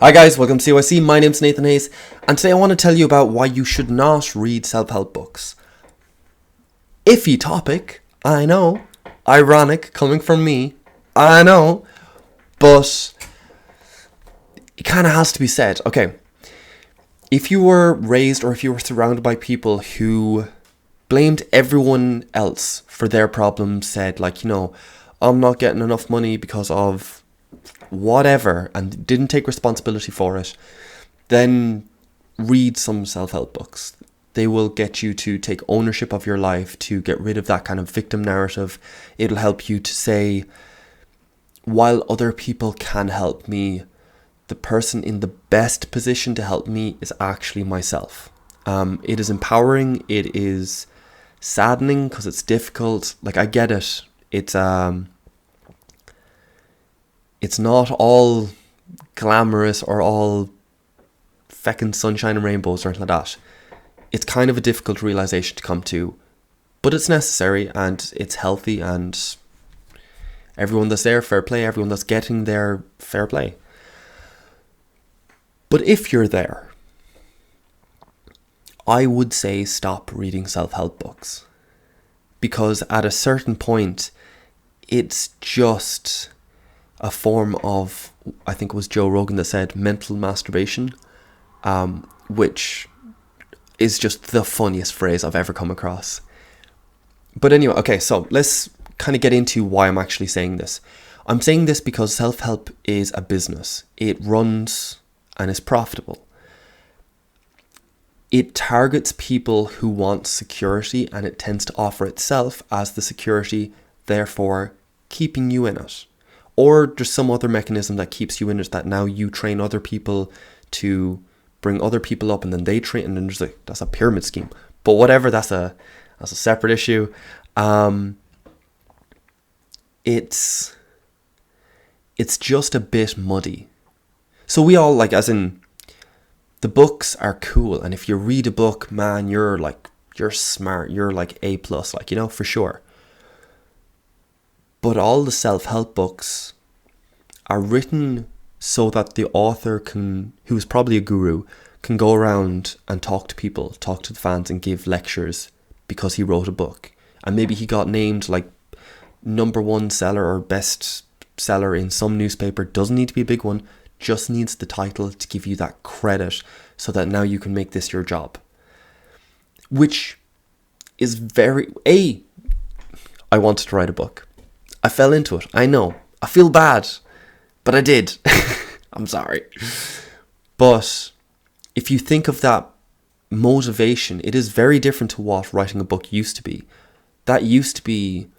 Hi guys, welcome to CYC. My name's Nathan Hayes, and today I want to tell you about why you should not read self-help books. Iffy topic, I know. Ironic, coming from me, I know. But it kind of has to be said. Okay, if you were raised or if you were surrounded by people who blamed everyone else for their problems, said like, I'm not getting enough money because of whatever, and didn't take responsibility for it, then read some self-help books. They will get you to take ownership of your life, to get rid of that kind of victim narrative. It'll help you to say, while other people can help me, the person in the best position to help me is actually myself. It is empowering. It is saddening because it's difficult. Like, I get it. It's not all glamorous or all feckin' sunshine and rainbows or anything like that. It's kind of a difficult realization to come to, but it's necessary and it's healthy, and everyone that's there, fair play. Everyone that's getting there, fair play. But if you're there, I would say stop reading self-help books, because at a certain point, it's just a form of, I think it was Joe Rogan that said, mental masturbation, which is just the funniest phrase I've ever come across. But anyway, okay, so let's kind of get into why I'm actually saying this. I'm saying this because self-help is a business. It runs and is profitable. It targets people who want security, and it tends to offer itself as the security, therefore keeping you in it. Or there's some other mechanism that keeps you in it, that now you train other people to bring other people up, and then they train, and then there's that's a pyramid scheme. But whatever, that's a separate issue. It's just a bit muddy. So we all, like, as in, the books are cool, and if you read a book, man, you're smart, you're like A+, for sure. But all the self-help books are written so that the author who's probably a guru, can go around and talk to people, talk to the fans, and give lectures because he wrote a book. And maybe he got named like #1 seller or best seller in some newspaper. Doesn't need to be a big one, just needs the title to give you that credit so that now you can make this your job. Which is I wanted to write a book. I fell into it. I know. I feel bad, but I did. I'm sorry. But if you think of that motivation, it is very different to what writing a book used to be. That used to be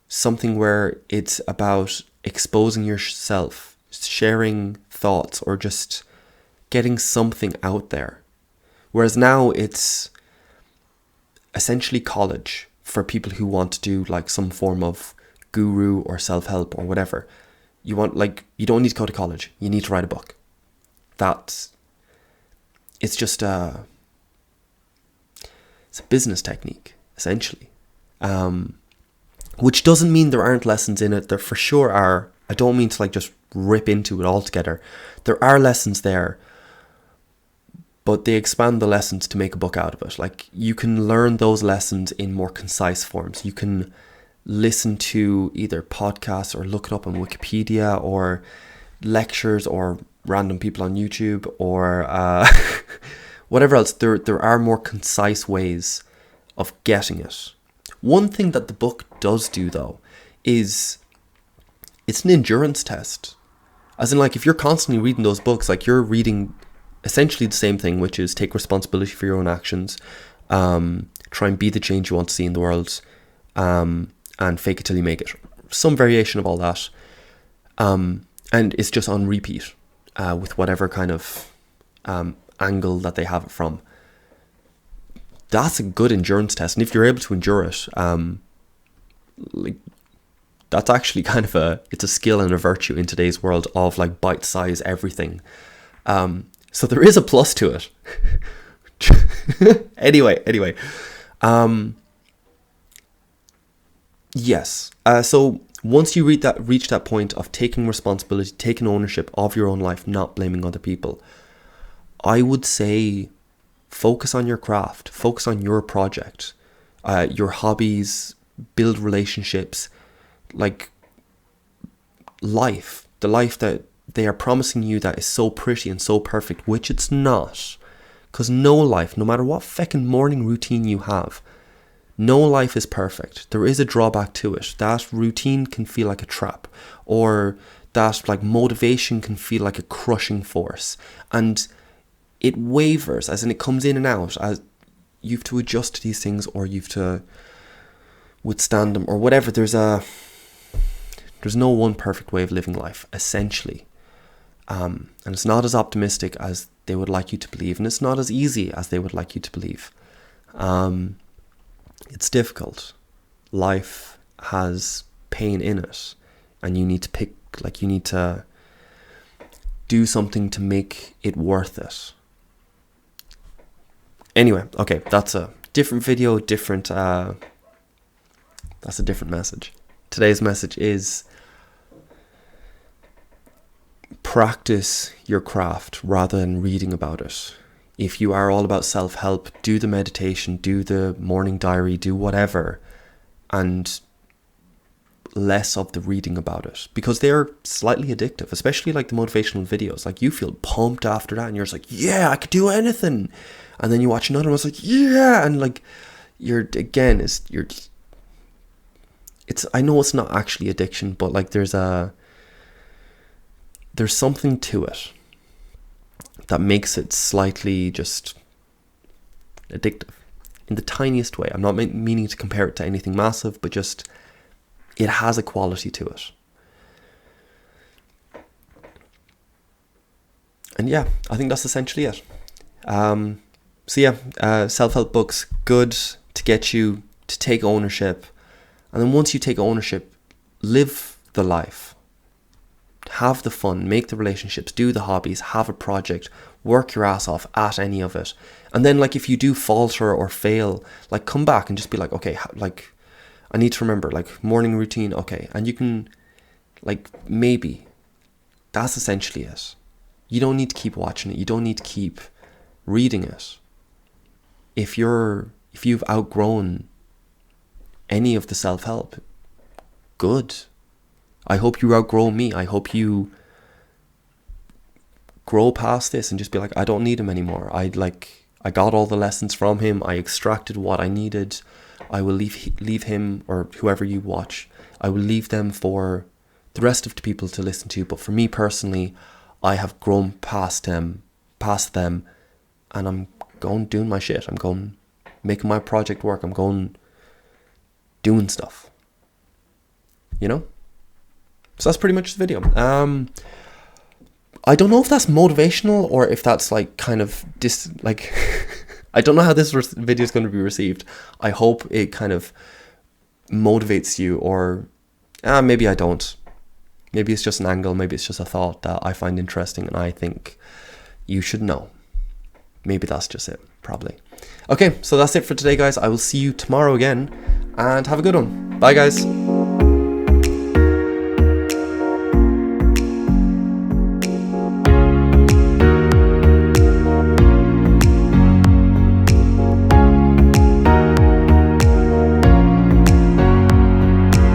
something where it's about exposing yourself, sharing thoughts, or just getting something out there. Whereas now it's essentially college for people who want to do like some form of guru or self-help or whatever. You don't need to go to college. You need to write a book. It's just it's a business technique, essentially. Which doesn't mean there aren't lessons in it. There for sure are. I don't mean to just rip into it altogether. There are lessons there, but they expand the lessons to make a book out of it. Like, you can learn those lessons in more concise forms. You can listen to either podcasts or look it up on Wikipedia, or lectures, or random people on YouTube, or whatever else. There are more concise ways of getting it. One thing that the book does do, though, is it's an endurance test. As in, if you're constantly reading those books, you're reading essentially the same thing, which is take responsibility for your own actions, try and be the change you want to see in the world, and fake it till you make it. Some variation of all that. And it's just on repeat, with whatever kind of angle that they have it from. That's a good endurance test. And if you're able to endure it, that's actually kind of it's a skill and a virtue in today's world of bite-size everything. So there is a plus to it. Anyway. Yes. So Once you reach that point of taking responsibility, taking ownership of your own life, not blaming other people, I would say focus on your craft, focus on your project, your hobbies, build relationships, like life, the life that they are promising you that is so pretty and so perfect, which it's not. Because no life, no matter what feckin' morning routine you have, no life is perfect. There is a drawback to it. That routine can feel like a trap, or that like motivation can feel like a crushing force, and it wavers, as in it comes in and out, as you have to adjust to these things, or you have to withstand them, or whatever. There's no one perfect way of living life, essentially, and it's not as optimistic as they would like you to believe, and it's not as easy as they would like you to believe. It's difficult. Life has pain in it, and you need to do something to make it worth it. Anyway, okay, that's a different video, that's a different message. Today's message is practice your craft rather than reading about it. If you are all about self-help, do the meditation, do the morning diary, do whatever, and less of the reading about it, because they're slightly addictive, especially like the motivational videos. Like, you feel pumped after that, and you're just like, yeah, I could do anything. And then you watch another one, it's like, yeah, and like I know it's not actually addiction, but like there's something to it that makes it slightly just addictive in the tiniest way. I'm not meaning to compare it to anything massive, but just it has a quality to it. And yeah, I think that's essentially it. So yeah, self-help books, good to get you to take ownership. And then once you take ownership, live the life. Have the fun, make the relationships, do the hobbies, have a project, work your ass off at any of it. And then like if you do falter or fail, like come back and just be like, okay, like I need to remember, like morning routine, okay. And you can, like, maybe that's essentially it. You don't need to keep watching it. You don't need to keep reading it. If you've outgrown any of the self-help, good. I hope you outgrow me. I hope you grow past this and just be like, I don't need him anymore. I got all the lessons from him. I extracted what I needed. I will leave him, or whoever you watch, I will leave them for the rest of the people to listen to. But for me personally, I have grown past them, and I'm going doing my shit. I'm going making my project work. I'm going doing stuff. You know? So that's pretty much the video. I don't know if that's motivational or if that's like kind of I don't know how this video is going to be received. I hope it kind of motivates you, or maybe I don't. Maybe it's just an angle. Maybe it's just a thought that I find interesting and I think you should know. Maybe that's just it. Probably. Okay, so that's it for today, guys. I will see you tomorrow again, and have a good one. Bye, guys.